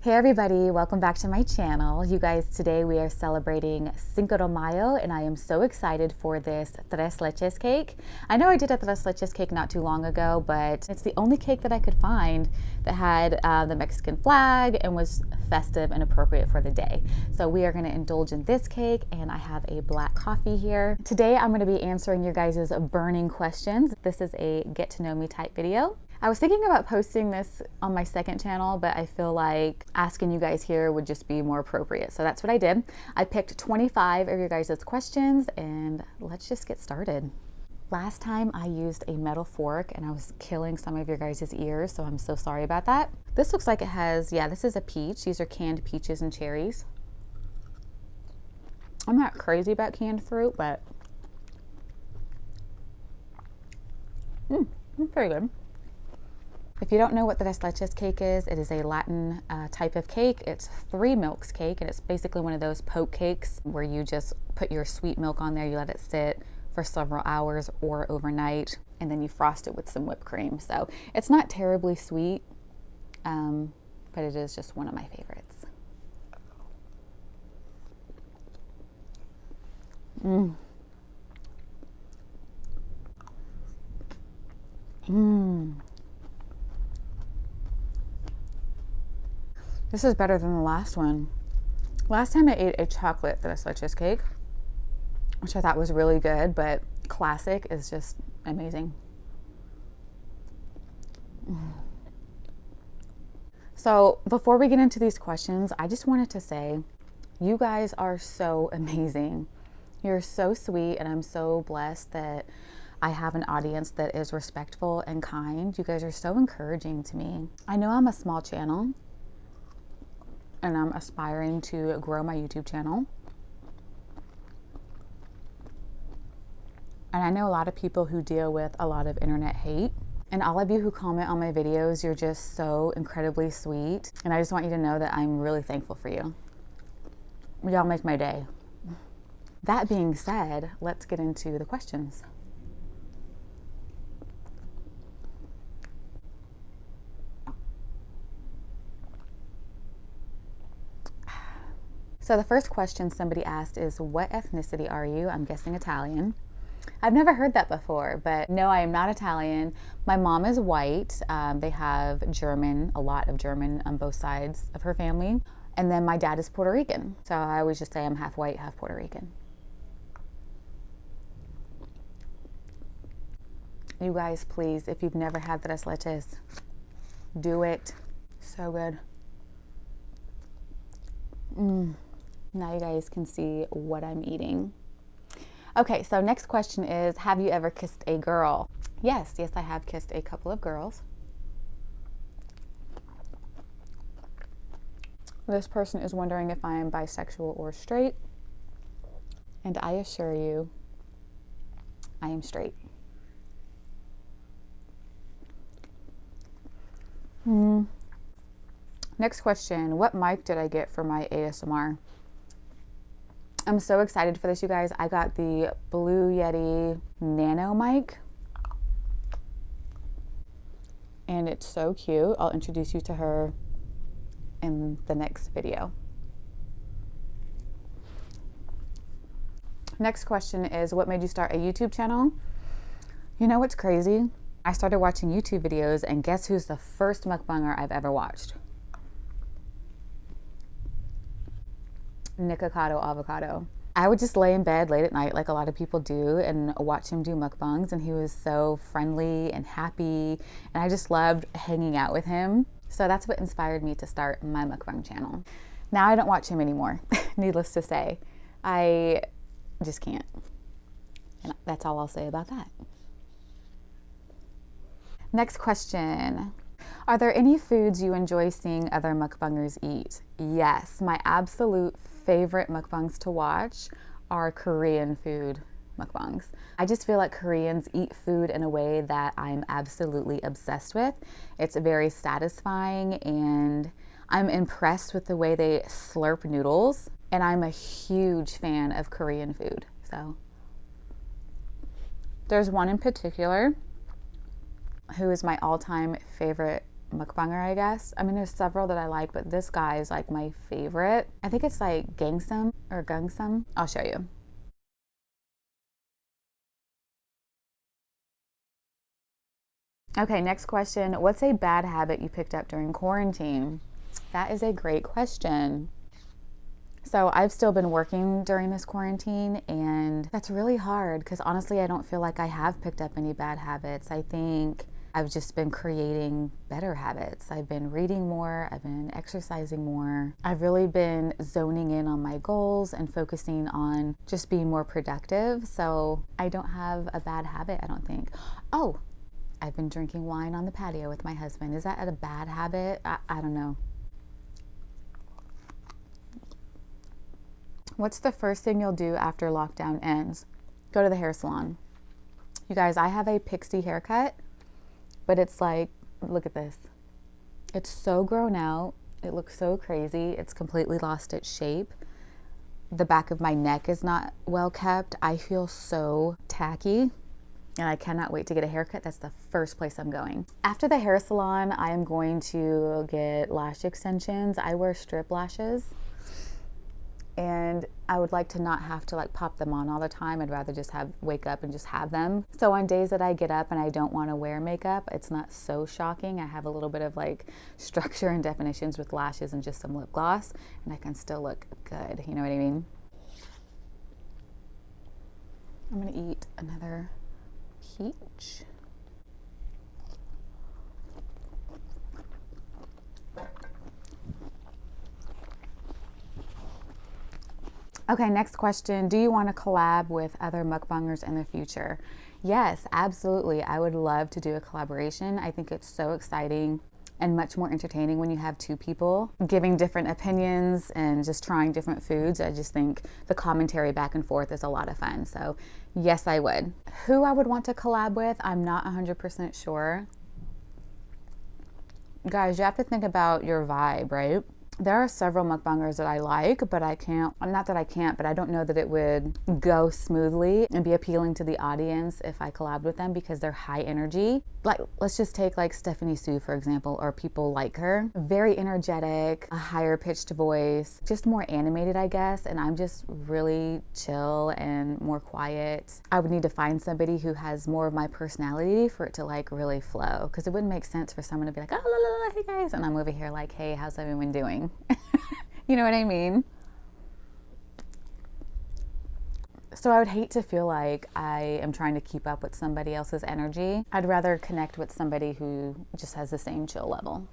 Hey everybody, welcome back to my channel. You guys, today we are celebrating Cinco de Mayo and I am so excited for this tres leches cake. I know I did a tres leches cake not too long ago, but it's the only cake that I could find that had the Mexican flag and was festive and appropriate for the day. So we are going to indulge in this cake and I have a black coffee here. Today I'm going to be answering your guys' burning questions. This is a get to know me type video. I was thinking about posting this on my second channel, but I feel like asking you guys here would just be more appropriate. So that's what I did. I picked 25 of your guys' questions and let's just get started. Last time I used a metal fork and I was killing some of your guys' ears, so I'm so sorry about that. This looks like it has, yeah, this is a peach. These are canned peaches and cherries. I'm not crazy about canned fruit, but it's very good. If you don't know what the tres leches cake is, it is a Latin type of cake. It's 3 milks cake, and it's basically one of those poke cakes where you just put your sweet milk on there, you let it sit for several hours or overnight, and then you frost it with some whipped cream. So it's not terribly sweet, but it is just one of my favorites. This is better than the last one. Last time I ate a chocolate tres leches cake, which I thought was really good, but classic is just amazing. So before we get into these questions, I just wanted to say, you guys are so amazing. You're so sweet, and I'm so blessed that I have an audience that is respectful and kind. You guys are so encouraging to me. I know I'm a small channel, and I'm aspiring to grow my YouTube channel. And I know a lot of people who deal with a lot of internet hate. And all of you who comment on my videos, you're just so incredibly sweet. And I just want you to know that I'm really thankful for you. Y'all make my day. That being said, let's get into the questions. So the first question somebody asked is, what ethnicity are you? I'm guessing Italian. I've never heard that before, but no, I am not Italian. My mom is white. They have German, a lot of German on both sides of her family. And then my dad is Puerto Rican. So I always just say I'm half white, half Puerto Rican. You guys, please, if you've never had tres leches, do it. So good. Now you guys can see what I'm eating. Okay, so next question is, have you ever kissed a girl? Yes, I have kissed a couple of girls. This person is wondering if I am bisexual or straight. And I assure you, I am straight. Next question, what mic did I get for my ASMR? I'm so excited for this, you guys. I got the Blue Yeti Nano mic. And it's so cute. I'll introduce you to her in the next video. Next question is, what made you start a YouTube channel? You know what's crazy? I started watching YouTube videos, and guess who's the first mukbanger I've ever watched? Nikocado Avocado. I would just lay in bed late at night like a lot of people do and watch him do mukbangs, and he was so friendly and happy, and I just loved hanging out with him. So that's what inspired me to start my mukbang channel. Now I don't watch him anymore, needless to say. I just can't. And that's all I'll say about that. Next question. Are there any foods you enjoy seeing other mukbangers eat? Yes, my absolute favorite mukbangs to watch are Korean food mukbangs. I just feel like Koreans eat food in a way that I'm absolutely obsessed with. It's very satisfying, and I'm impressed with the way they slurp noodles, and I'm a huge fan of Korean food. So there's one in particular who is my all-time favorite mukbanger, I guess. I mean, there's several that I like, but this guy is like my favorite. I think it's like Gangsum or Gungsum. I'll show you. Okay, next question. What's a bad habit you picked up during quarantine? That is a great question. So I've still been working during this quarantine, and that's really hard because honestly, I don't feel like I have picked up any bad habits. I think I've just been creating better habits. I've been reading more, I've been exercising more. I've really been zoning in on my goals and focusing on just being more productive. So I don't have a bad habit, I don't think. Oh, I've been drinking wine on the patio with my husband. Is that a bad habit? I don't know. What's the first thing you'll do after lockdown ends? Go to the hair salon. You guys, I have a pixie haircut, but it's like, look at this. It's so grown out. It looks so crazy. It's completely lost its shape. The back of my neck is not well kept. I feel so tacky. And I cannot wait to get a haircut. That's the first place I'm going. After the hair salon, I am going to get lash extensions. I wear strip lashes, and I would like to not have to like pop them on all the time. I'd rather just wake up and just have them. So on days that I get up and I don't want to wear makeup, it's not so shocking. I have a little bit of like structure and definitions with lashes and just some lip gloss, and I can still look good. You know what I mean? I'm gonna eat another peach. Okay, next question. Do you want to collab with other mukbangers in the future? Yes, absolutely. I would love to do a collaboration. I think it's so exciting and much more entertaining when you have two people giving different opinions and just trying different foods. I just think the commentary back and forth is a lot of fun. So yes, I would. Who I would want to collab with, I'm not 100% sure. Guys, you have to think about your vibe, right? There are several mukbangers that I like, but I can't, not that I can't, but I don't know that it would go smoothly and be appealing to the audience if I collabed with them because they're high energy. Like, let's just take like Stephanie Sue, for example, or people like her. Very energetic, a higher pitched voice, just more animated, I guess. And I'm just really chill and more quiet. I would need to find somebody who has more of my personality for it to like really flow. Because it wouldn't make sense for someone to be like, oh, la, la, la, hey guys. And I'm over here like, hey, how's everyone doing? You know what I mean? So I would hate to feel like I am trying to keep up with somebody else's energy. I'd rather connect with somebody who just has the same chill level.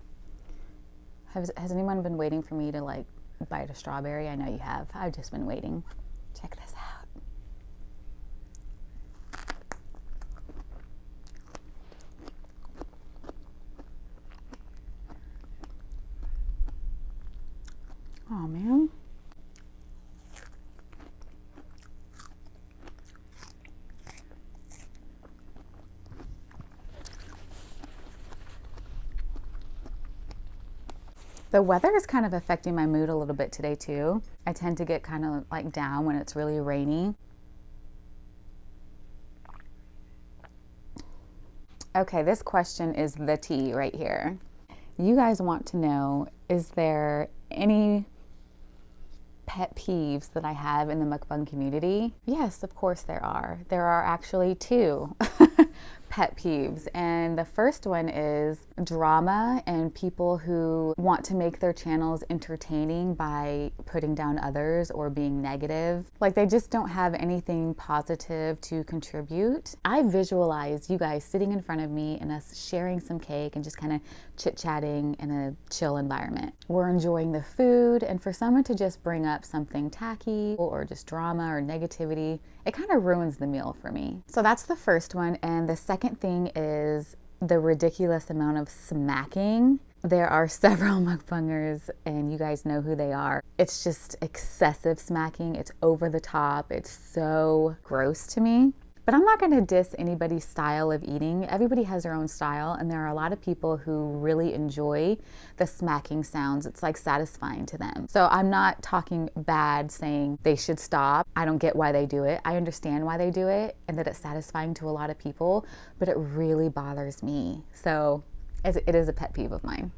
Has anyone been waiting for me to like bite a strawberry? I know you have. I've just been waiting. Check this out. Oh man. The weather is kind of affecting my mood a little bit today too. I tend to get kind of like down when it's really rainy. Okay, this question is the tea right here. You guys want to know, is there any pet peeves that I have in the mukbang community? Yes, of course there are. There are actually two pet peeves. And the first one is drama and people who want to make their channels entertaining by putting down others or being negative. Like they just don't have anything positive to contribute. I visualize you guys sitting in front of me and us sharing some cake and just kind of chit-chatting in a chill environment. We're enjoying the food, and for someone to just bring up something tacky or just drama or negativity, it kind of ruins the meal for me. So that's the first one. And the second thing is the ridiculous amount of smacking. There are several mukbangers and you guys know who they are. It's just excessive smacking. It's over the top. It's so gross to me. But I'm not going to diss anybody's style of eating. Everybody has their own style, and there are a lot of people who really enjoy the smacking sounds. It's like satisfying to them. So I'm not talking bad saying they should stop. I don't get why they do it. I understand why they do it and that it's satisfying to a lot of people, but it really bothers me. So It is a pet peeve of mine.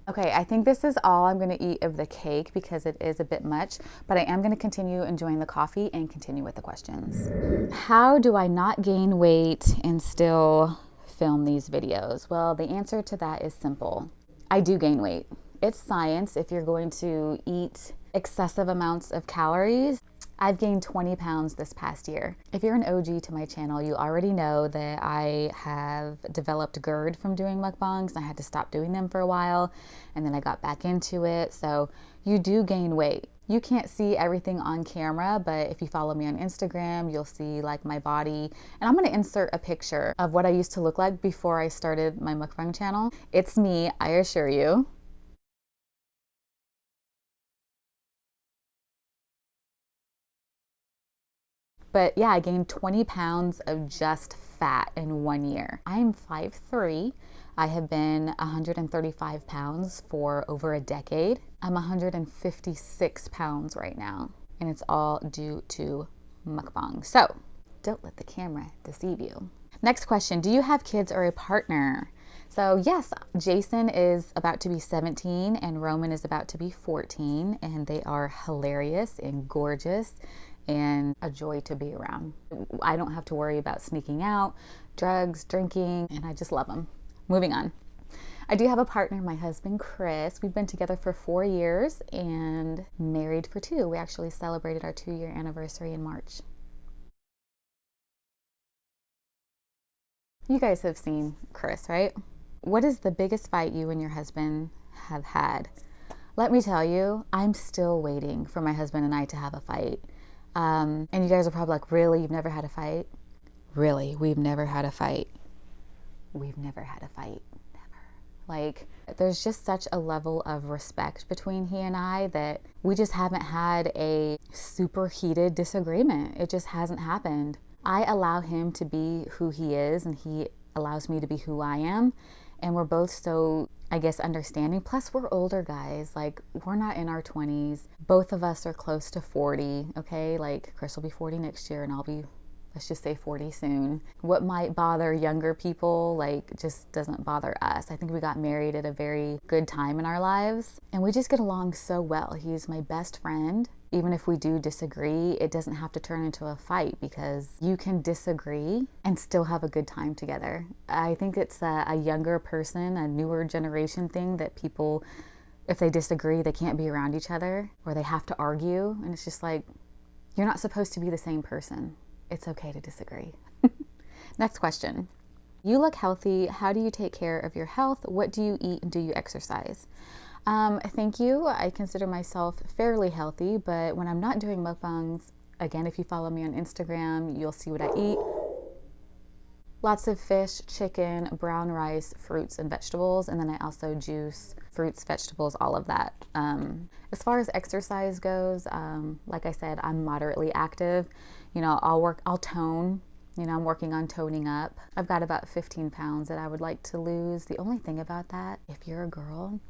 Okay, I think this is all I'm gonna eat of the cake because it is a bit much, but I am gonna continue enjoying the coffee and continue with the questions. How do I not gain weight and still film these videos? Well, the answer to that is simple. I do gain weight. It's science. If you're going to eat excessive amounts of calories, I've gained 20 pounds this past year. If you're an OG to my channel, you already know that I have developed GERD from doing mukbangs. I had to stop doing them for a while, and then I got back into it. So you do gain weight. You can't see everything on camera, but if you follow me on Instagram, you'll see like my body. And I'm gonna insert a picture of what I used to look like before I started my mukbang channel. It's me, I assure you. But yeah, I gained 20 pounds of just fat in 1 year. I'm 5'3". I have been 135 pounds for over a decade. I'm 156 pounds right now, and it's all due to mukbang. So don't let the camera deceive you. Next question, do you have kids or a partner? So yes, Jason is about to be 17 and Roman is about to be 14, and they are hilarious and gorgeous and a joy to be around. I don't have to worry about sneaking out, drugs, drinking, and I just love them. Moving on. I do have a partner, my husband, Chris. We've been together for 4 years and married for 2. We actually celebrated our 2-year anniversary in March. You guys have seen Chris, right? What is the biggest fight you and your husband have had? Let me tell you, I'm still waiting for my husband and I to have a fight. And you guys are probably like, really? You've never had a fight? Really? We've never had a fight. We've never had a fight. Never. Like, there's just such a level of respect between he and I that we just haven't had a super heated disagreement. It just hasn't happened. I allow him to be who he is, and he allows me to be who I am. And we're both so, I guess, understanding. Plus, we're older guys. Like, we're not in our 20s. Both of us are close to 40, okay? Like, Chris will be 40 next year, and I'll be, let's just say, 40 soon. What might bother younger people, like, just doesn't bother us. I think we got married at a very good time in our lives, and we just get along so well. He's my best friend. Even if we do disagree, it doesn't have to turn into a fight because you can disagree and still have a good time together. I think it's a younger person, a newer generation thing that people, if they disagree, they can't be around each other or they have to argue. And it's just like, you're not supposed to be the same person. It's okay to disagree. Next question. You look healthy. How do you take care of your health? What do you eat and do you exercise? Thank you. I consider myself fairly healthy, but when I'm not doing mukbangs, again, if you follow me on Instagram, you'll see what I eat. Lots of fish, chicken, brown rice, fruits, and vegetables. And then I also juice fruits, vegetables, all of that. As far as exercise goes, like I said, I'm moderately active. You know, I'll tone. You know, I'm working on toning up. I've got about 15 pounds that I would like to lose. The only thing about that, if you're a girl,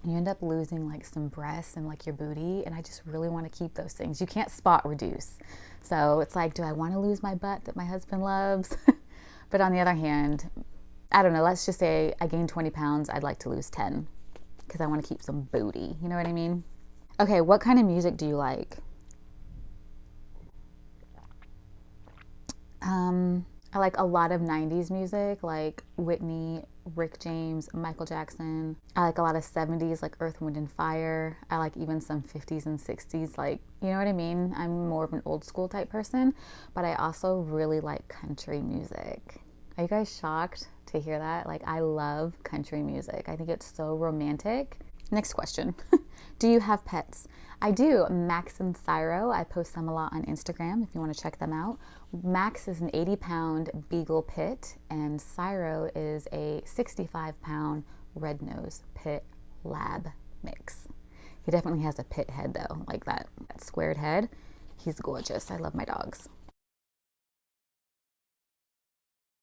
you end up losing like some breasts and like your booty, and I just really want to keep those things. You can't spot reduce. So it's like, do I want to lose my butt that my husband loves? But on the other hand, I don't know, let's just say I gained 20 pounds, I'd like to lose 10 because I want to keep some booty. You know what I mean? Okay, what kind of music do you like? I like a lot of 90s music, like Whitney, Rick James, Michael Jackson. I like a lot of 70s, like Earth, Wind, and Fire. I like even some 50s and 60s, like, you know what I mean? I'm more of an old school type person, but I also really like country music. Are you guys shocked to hear that? Like, I love country music. I think it's so romantic. Next question. Do you have pets? I do. Max and Cyro. I post them a lot on Instagram if you want to check them out. Max is an 80-pound Beagle Pit, and Cyro is a 65-pound Red Nose Pit Lab mix. He definitely has a pit head though, like that squared head. He's gorgeous. I love my dogs.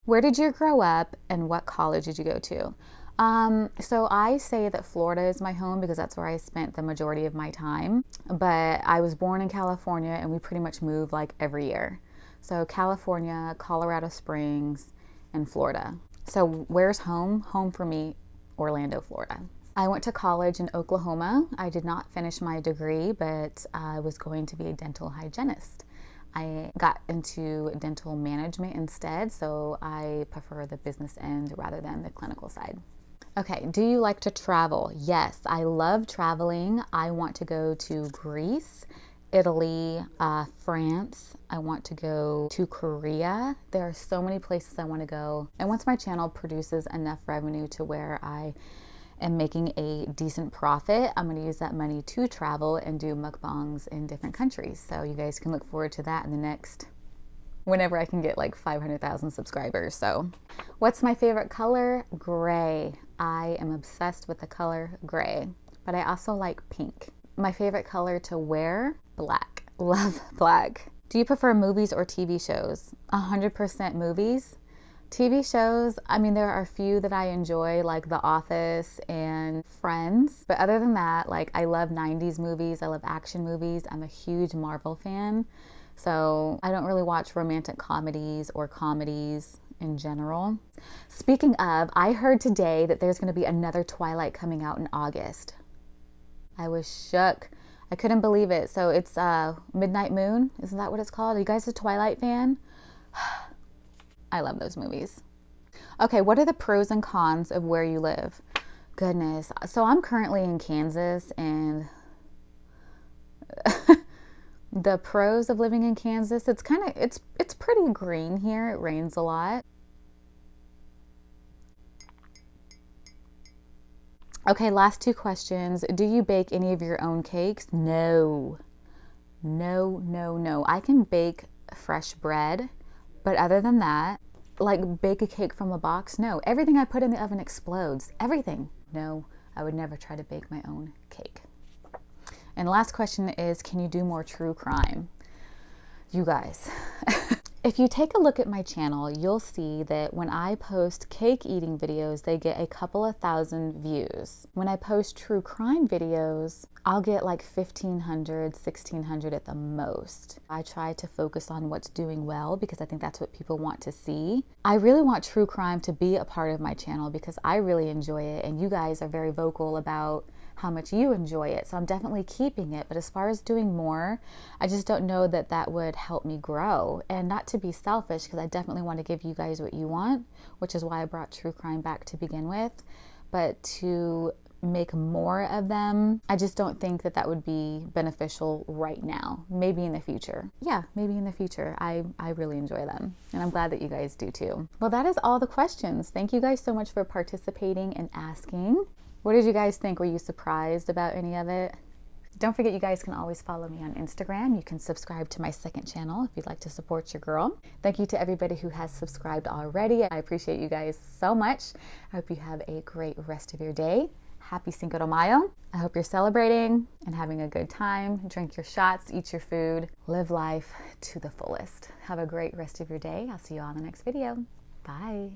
Where did you grow up and what college did you go to? So I say that Florida is my home because that's where I spent the majority of my time. But I was born in California and we pretty much move like every year. So California, Colorado Springs, and Florida. So where's home? Home for me, Orlando, Florida. I went to college in Oklahoma. I did not finish my degree, but I was going to be a dental hygienist. I got into dental management instead, so I prefer the business end rather than the clinical side. Okay, do you like to travel? Yes, I love traveling. I want to go to Greece, Italy, France. I want to go to Korea. There are so many places I want to go. And once my channel produces enough revenue to where I am making a decent profit, I'm going to use that money to travel and do mukbangs in different countries. So you guys can look forward to that in the next, whenever I can get like 500,000 subscribers. So what's my favorite color? Gray. I am obsessed with the color gray, but I also like pink. My favorite color to wear? Black. Love black. Do you prefer movies or TV shows? 100% movies. TV shows, I mean, there are a few that I enjoy, like The Office and Friends. But other than that, like, I love 90s movies. I love action movies. I'm a huge Marvel fan. So I don't really watch romantic comedies or comedies in general. Speaking of, I heard today that there's going to be another Twilight coming out in August. I was shook. I couldn't believe it. So it's Midnight Moon. Isn't that what it's called? Are you guys a Twilight fan? I love those movies. Okay, what are the pros and cons of where you live? Goodness. So I'm currently in Kansas, and the pros of living in Kansas, it's pretty green here. It rains a lot. Okay, last two questions. Do you bake any of your own cakes? No. No, no, no. I can bake fresh bread, but other than that, like bake a cake from a box, no. Everything I put in the oven explodes. Everything. No, I would never try to bake my own cake. And the last question is, can you do more true crime? You guys, if you take a look at my channel, you'll see that when I post cake eating videos, they get a couple of thousand views. When I post true crime videos, I'll get like 1,500, 1,600 at the most. I try to focus on what's doing well because I think that's what people want to see. I really want true crime to be a part of my channel because I really enjoy it, and you guys are very vocal about how much you enjoy it. So I'm definitely keeping it. But as far as doing more, I just don't know that that would help me grow. And not to be selfish, because I definitely want to give you guys what you want, which is why I brought true crime back to begin with. But to make more of them, I just don't think that that would be beneficial right now. Maybe in the future. Yeah, maybe in the future. I really enjoy them, and I'm glad that you guys do too. Well, that is all the questions. Thank you guys so much for participating and asking. What did you guys think? Were you surprised about any of it? Don't forget, you guys can always follow me on Instagram. You can subscribe to my second channel if you'd like to support your girl. Thank you to everybody who has subscribed already. I appreciate you guys so much. I hope you have a great rest of your day. Happy Cinco de Mayo. I hope you're celebrating and having a good time. Drink your shots, eat your food, live life to the fullest. Have a great rest of your day. I'll see you all in the next video. Bye.